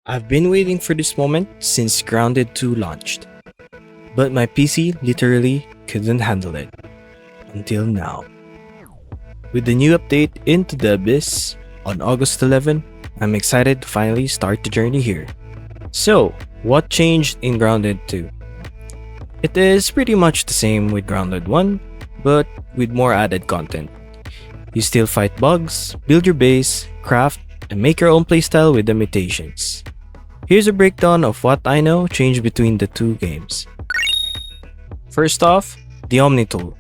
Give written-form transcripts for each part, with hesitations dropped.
I've been waiting for this moment since Grounded 2 launched, but my PC literally couldn't handle it until now. With the new update Into the Abyss on August 11, I'm excited to finally start the journey here. So, what changed in Grounded 2? It is pretty much the same with Grounded 1, but with more added content. You still fight bugs, build your base, craft, and make your own playstyle with the mutations. Here's a breakdown of what I know changed between the two games. First off, the Omni-tool.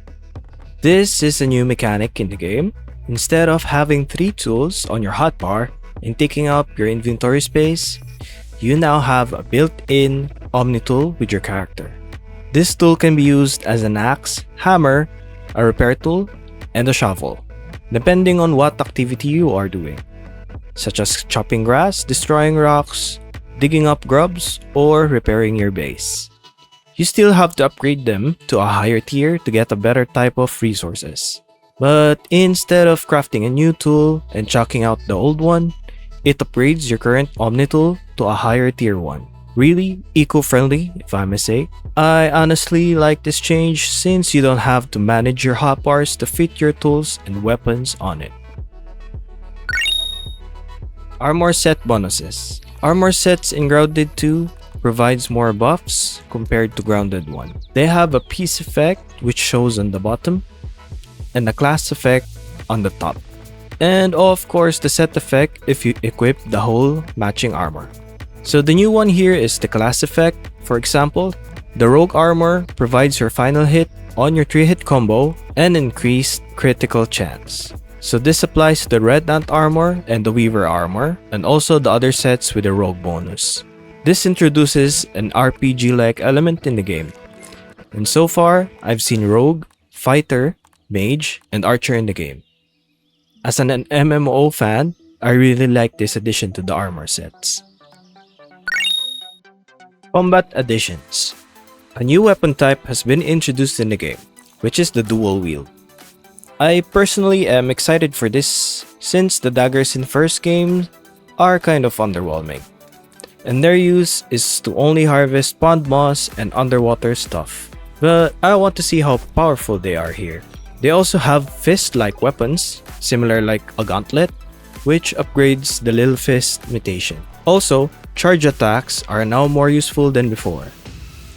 This is a new mechanic in the game. Instead of having 3 tools on your hotbar and taking up your inventory space, you now have a built-in Omni-tool with your character. This tool can be used as an axe, hammer, a repair tool, and a shovel, depending on what activity you are doing, such as chopping grass, destroying rocks, digging up grubs, or repairing your base. You still have to upgrade them to a higher tier to get a better type of resources. But instead of crafting a new tool and chucking out the old one, it upgrades your current Omni tool to a higher tier one. Really eco-friendly, if I may say. I honestly like this change since you don't have to manage your hotbars to fit your tools and weapons on it. Armor set bonuses. Armor sets in Grounded 2 provides more buffs compared to Grounded 1. They have a piece effect which shows on the bottom and a class effect on the top. And of course the set effect if you equip the whole matching armor. So the new one here is the class effect. For example, the Rogue armor provides your final hit on your 3-hit combo and increased critical chance. So this applies to the Red Ant armor and the Weaver armor, and also the other sets with the Rogue bonus. This introduces an RPG-like element in the game. And so far, I've seen Rogue, Fighter, Mage, and Archer in the game. As an MMO fan, I really like this addition to the armor sets. Combat additions. A new weapon type has been introduced in the game, which is the Dual Wield. I personally am excited for this since the daggers in first game are kind of underwhelming, and their use is to only harvest pond moss and underwater stuff. But I want to see how powerful they are here. They also have fist-like weapons, similar like a gauntlet, which upgrades the Lil Fist mutation. Also, charge attacks are now more useful than before,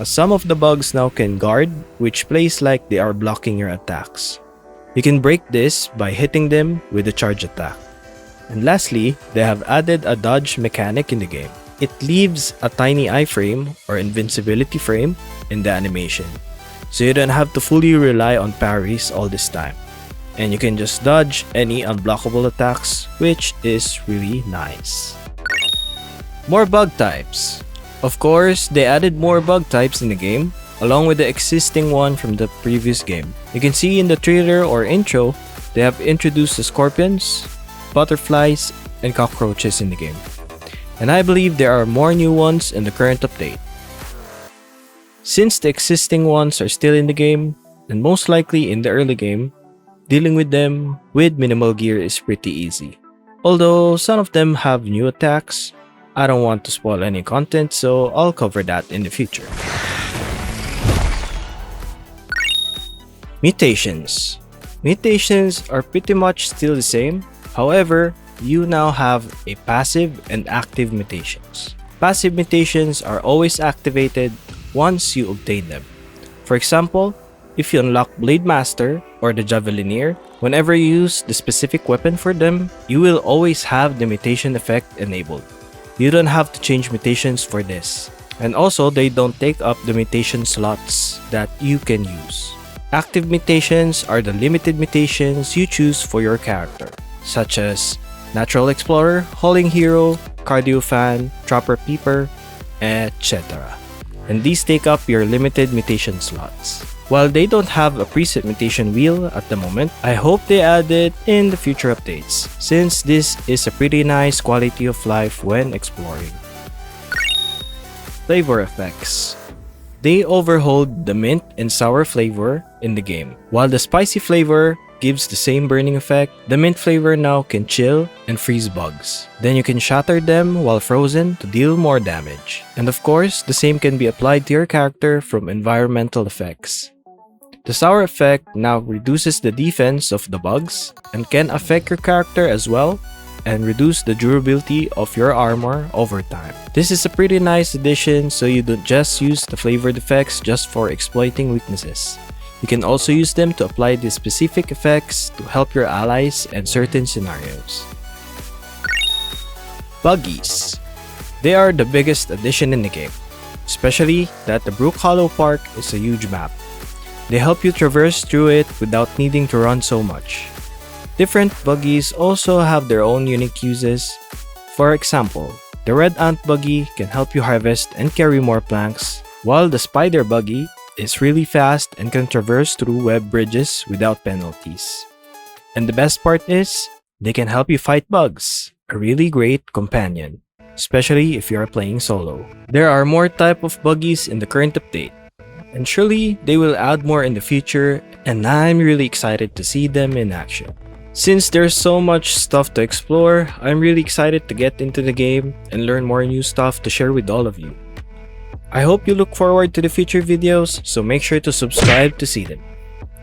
as some of the bugs now can guard, which plays like they are blocking your attacks. You can break this by hitting them with a charge attack. And lastly, they have added a dodge mechanic in the game. It leaves a tiny iframe or invincibility frame in the animation, so you don't have to fully rely on parries all this time. And you can just dodge any unblockable attacks, which is really nice. More bug types. Of course, they added more bug types in the game, along with the existing one from the previous game. You can see in the trailer or intro, they have introduced the scorpions, butterflies, and cockroaches in the game. And I believe there are more new ones in the current update. Since the existing ones are still in the game, and most likely in the early game, dealing with them with minimal gear is pretty easy. Although some of them have new attacks, I don't want to spoil any content, so I'll cover that in the future. Mutations. Mutations are pretty much still the same, however, you now have a passive and active mutations. Passive mutations are always activated once you obtain them. For example, if you unlock Blade Master or the Javelinier, whenever you use the specific weapon for them, you will always have the mutation effect enabled. You don't have to change mutations for this. And also, they don't take up the mutation slots that you can use. Active mutations are the limited mutations you choose for your character, such as Natural Explorer, Hauling Hero, Cardio Fan, Trapper Peeper, etc. And these take up your limited mutation slots. While they don't have a preset mutation wheel at the moment, I hope they add it in the future updates, since this is a pretty nice quality of life when exploring. Flavor effects. They overhauled the mint and sour flavor in the game. While the spicy flavor gives the same burning effect, the mint flavor now can chill and freeze bugs. Then you can shatter them while frozen to deal more damage. And of course, the same can be applied to your character from environmental effects. The sour effect now reduces the defense of the bugs and can affect your character as well and reduce the durability of your armor over time. This is a pretty nice addition, so you don't just use the flavored effects just for exploiting weaknesses. You can also use them to apply the specific effects to help your allies in certain scenarios. Buggies. They are the biggest addition in the game, especially that the Brook Hollow Park is a huge map. They help you traverse through it without needing to run so much. Different buggies also have their own unique uses. For example, the Red Ant Buggy can help you harvest and carry more planks, while the Spider Buggy is really fast and can traverse through web bridges without penalties. And the best part is, they can help you fight bugs, a really great companion, especially if you are playing solo. There are more type of buggies in the current update, and surely they will add more in the future, and I'm really excited to see them in action. Since there's so much stuff to explore, I'm really excited to get into the game and learn more new stuff to share with all of you. I hope you look forward to the future videos, so make sure to subscribe to see them.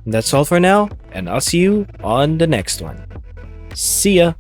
And that's all for now, and I'll see you on the next one. See ya!